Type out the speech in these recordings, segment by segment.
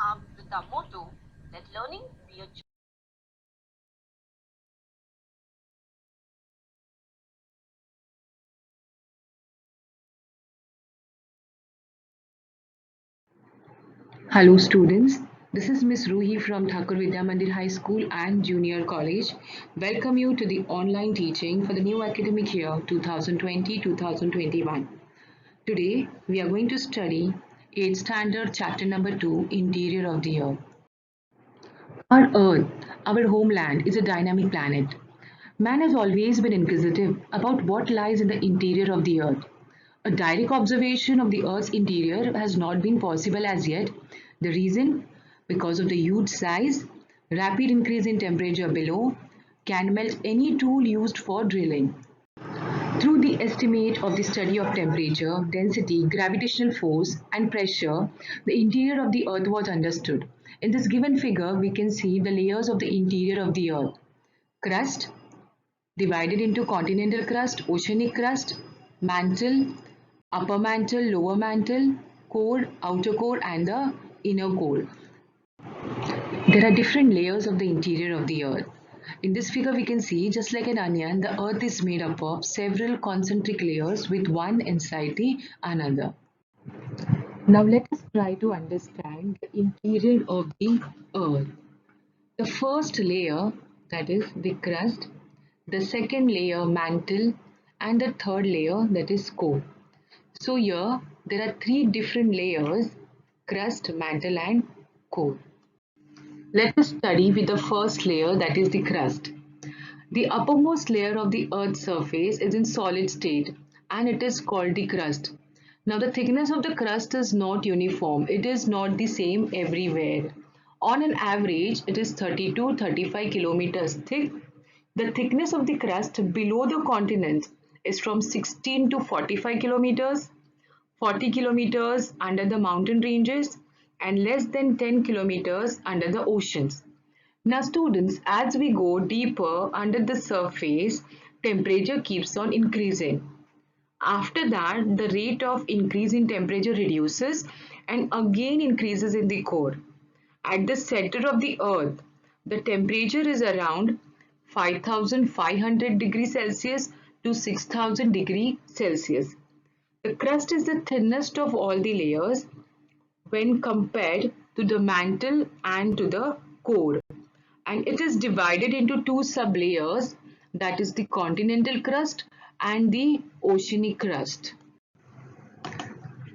armed with our motto, let learning be a joy. Hello students, this is Miss Ruhi from Thakur Vidya Mandir High School and Junior College. Welcome you to the online teaching for the new academic year 2020-2021. Today we are going to study 8th standard chapter number 2 Interior of the Earth. Our Earth, our homeland, is a dynamic planet. Man has always been inquisitive about what lies in the interior of the Earth. A direct observation of the Earth's interior has not been possible as yet. The reason? Because of the huge size, rapid increase in temperature below can melt any tool used for drilling. Through the estimate of the study of temperature, density, gravitational force, and pressure, the interior of the Earth was understood. In this given figure, we can see the layers of the interior of the Earth. Crust, divided into continental crust, oceanic crust, mantle, upper mantle, lower mantle, core, outer core, and the inner core. There are different layers of the interior of the Earth. In this figure, we can see just like an onion, the Earth is made up of several concentric layers with one inside the another. Now let us try to understand the interior of the Earth. The first layer, that is the crust, the second layer mantle, and the third layer, that is core. So here there are three different layers: crust, mantle, and core. Let us study with the first layer, that is the crust. The uppermost layer of the Earth's surface is in solid state and it is called the crust. Now the thickness of the crust is not uniform. It is not the same everywhere. On an average, it is 30 to 35 kilometers thick. The thickness of the crust below the continents is from 16 to 45 kilometers, 40 kilometers under the mountain ranges, and less than 10 kilometers under the oceans. Now students, as we go deeper under the surface, temperature keeps on increasing. After that, the rate of increase in temperature reduces and again increases in the core. At the center of the earth, the temperature is around 5500 degrees Celsius to 6000 degrees Celsius. The crust is the thinnest of all the layers when compared to the mantle and to the core, and it is divided into two sublayers, that is the continental crust and the oceanic crust.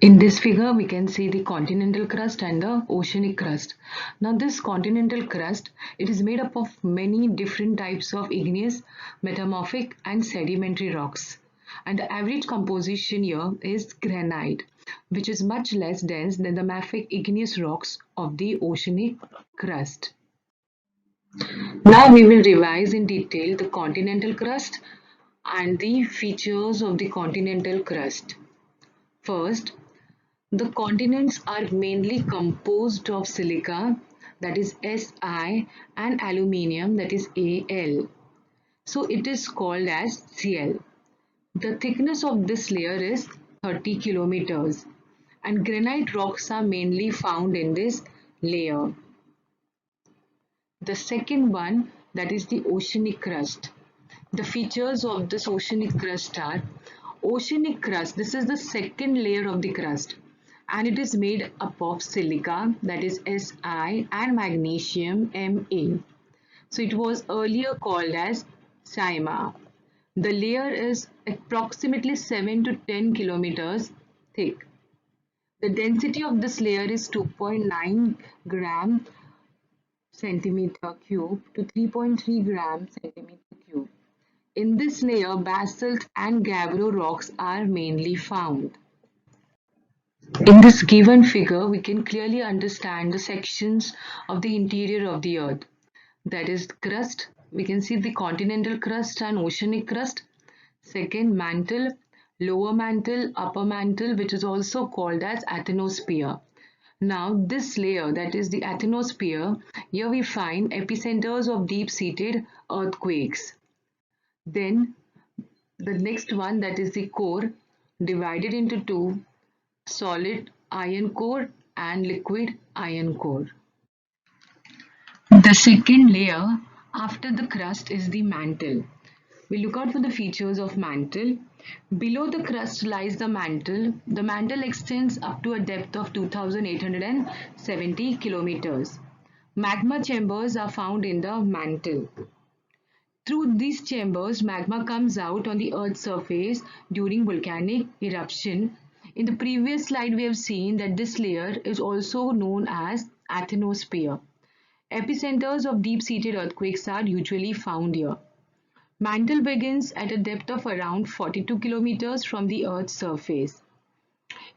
In this figure, we can see the continental crust and the oceanic crust. Now this continental crust, it is made up of many different types of igneous, metamorphic and sedimentary rocks. And the average composition here is granite, which is much less dense than the mafic igneous rocks of the oceanic crust. Now we will revise in detail the continental crust and the features of the continental crust. First, the continents are mainly composed of silica, that is Si, and aluminium, that is Al. So it is called as Cl. The thickness of this layer is 30 kilometers and granite rocks are mainly found in this layer. The second one, that is the oceanic crust. The features of this oceanic crust are: oceanic crust, this is the second layer of the crust and it is made up of silica, that is Si, and magnesium, Ma. So it was earlier called as Saima. The layer is approximately 7 to 10 kilometers thick. The density of this layer is 2.9 gram centimeter cube to 3.3 gram centimeter cube. In this layer, basalt and gabbro rocks are mainly found. In this given figure, we can clearly understand the sections of the interior of the earth. That is crust. We can see the continental crust and oceanic crust. Second, mantle, lower mantle, upper mantle, which is also called as asthenosphere. Now this layer, that is the asthenosphere, here we find epicenters of deep-seated earthquakes. Then the next one, that is the core, divided into two: solid iron core and liquid iron core. The second layer after the crust is the mantle. We look out for the features of mantle. Below the crust lies the mantle. The mantle extends up to a depth of 2870 kilometers. Magma chambers are found in the mantle. Through these chambers, magma comes out on the Earth's surface during volcanic eruption. In the previous slide, we have seen that this layer is also known as asthenosphere. Epicenters of deep-seated earthquakes are usually found here. Mantle begins at a depth of around 42 kilometers from the Earth's surface.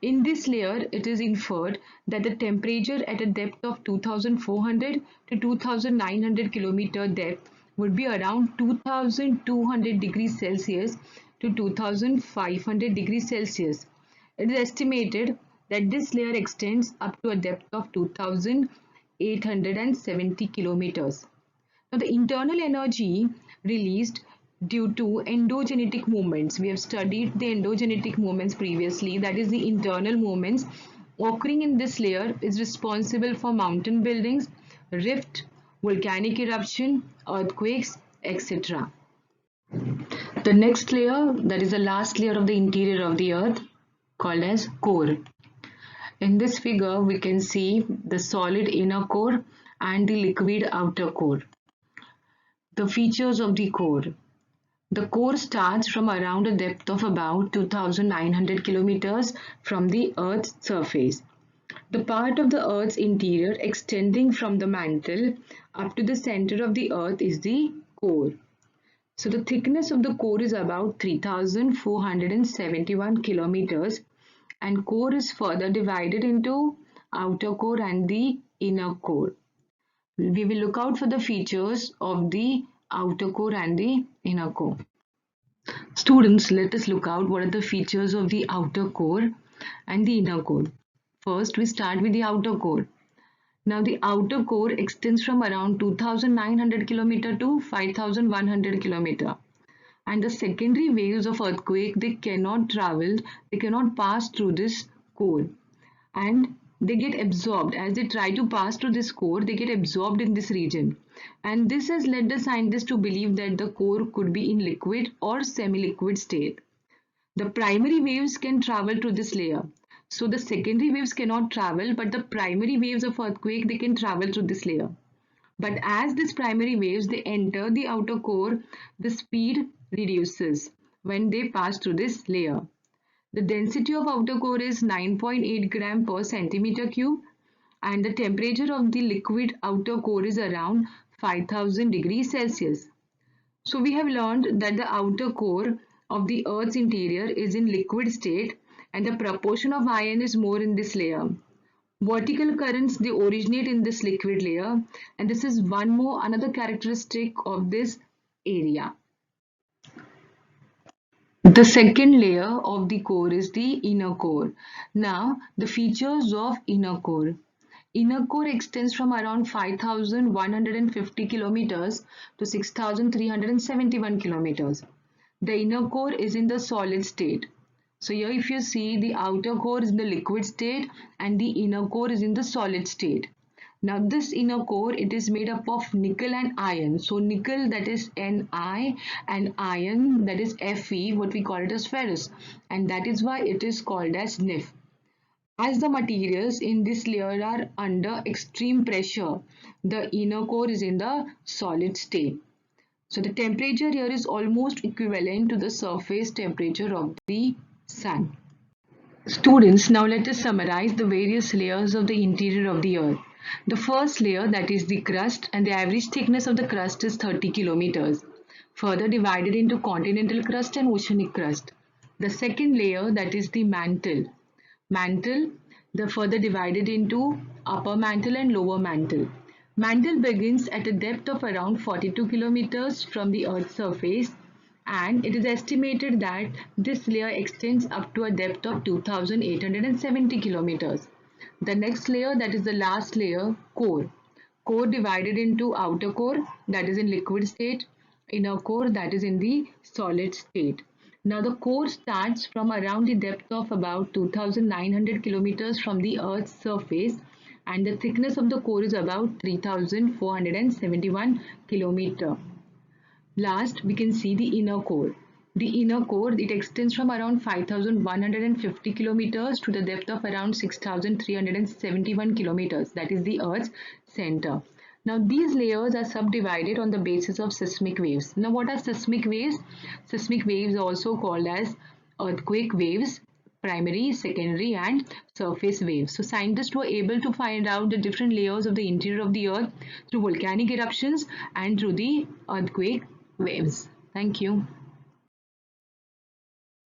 In this layer, it is inferred that the temperature at a depth of 2400 to 2900 kilometer depth would be around 2200 degrees Celsius to 2500 degrees Celsius. It is estimated that this layer extends up to a depth of 2870 kilometers. Now, the internal energy released due to endogenetic movements. We have studied the endogenetic movements previously. That is, the internal movements occurring in this layer is responsible for mountain buildings, rift, volcanic eruption, earthquakes, etc. The next layer, that is the last layer of the interior of the earth, called as core. In this figure, we can see the solid inner core and the liquid outer core. The features of the core. The core starts from around a depth of about 2900 kilometers from the Earth's surface. The part of the Earth's interior extending from the mantle up to the center of the Earth is the core. So the thickness of the core is about 3471 kilometers, and core is further divided into outer core and the inner core. We will look out for the features of the outer core and the inner core. Students, let us look out what are the features of the outer core and the inner core. First, we start with the outer core. Now, the outer core extends from around 2900 km to 5100 km. And the secondary waves of earthquake, they cannot travel, they cannot pass through this core. And they get absorbed. As they try to pass through this core, they get absorbed in this region. And this has led the scientists to believe that the core could be in liquid or semi-liquid state. The primary waves can travel through this layer. So the secondary waves cannot travel, but the primary waves of earthquake, they can travel through this layer. But as these primary waves, they enter the outer core, the speed reduces when they pass through this layer. The density of outer core is 9.8 gram per centimeter cube, and the temperature of the liquid outer core is around 5000 degrees Celsius. So we have learned that the outer core of the Earth's interior is in liquid state, and the proportion of iron is more in this layer. Vertical currents, they originate in this liquid layer, and this is another characteristic of this area. The second layer of the core is the inner core. Now, the features of inner core. Inner core extends from around 5150 kilometers to 6371 kilometers. The inner core is in the solid state. So here if you see, the outer core is in the liquid state and the inner core is in the solid state. Now this inner core, it is made up of nickel and iron. So nickel, that is Ni, and iron, that is Fe, what we call it as ferrous, and that is why it is called as Nif. As the materials in this layer are under extreme pressure, the inner core is in the solid state. So the temperature here is almost equivalent to the surface temperature of the sun. Students, now let us summarize the various layers of the interior of the earth. The first layer, that is the crust, and the average thickness of the crust is 30 kilometers, further divided into continental crust and oceanic crust. The second layer, that is the mantle. Mantle, the further divided into upper mantle and lower mantle. Mantle begins at a depth of around 42 kilometers from the Earth's surface, and it is estimated that this layer extends up to a depth of 2870 kilometers. The next layer, that is the last layer, core. Core divided into outer core, that is in liquid state, inner core, that is in the solid state. Now the core starts from around the depth of about 2,900 kilometers from the Earth's surface, and the thickness of the core is about 3,471 kilometer. Last, we can see the inner core. The inner core, it extends from around 5,150 kilometers to the depth of around 6,371 kilometers. That is the Earth's center. Now, these layers are subdivided on the basis of seismic waves. Now, what are seismic waves? Seismic waves are also called as earthquake waves, primary, secondary, and surface waves. So scientists were able to find out the different layers of the interior of the earth through volcanic eruptions and through the earthquake waves. Thank you.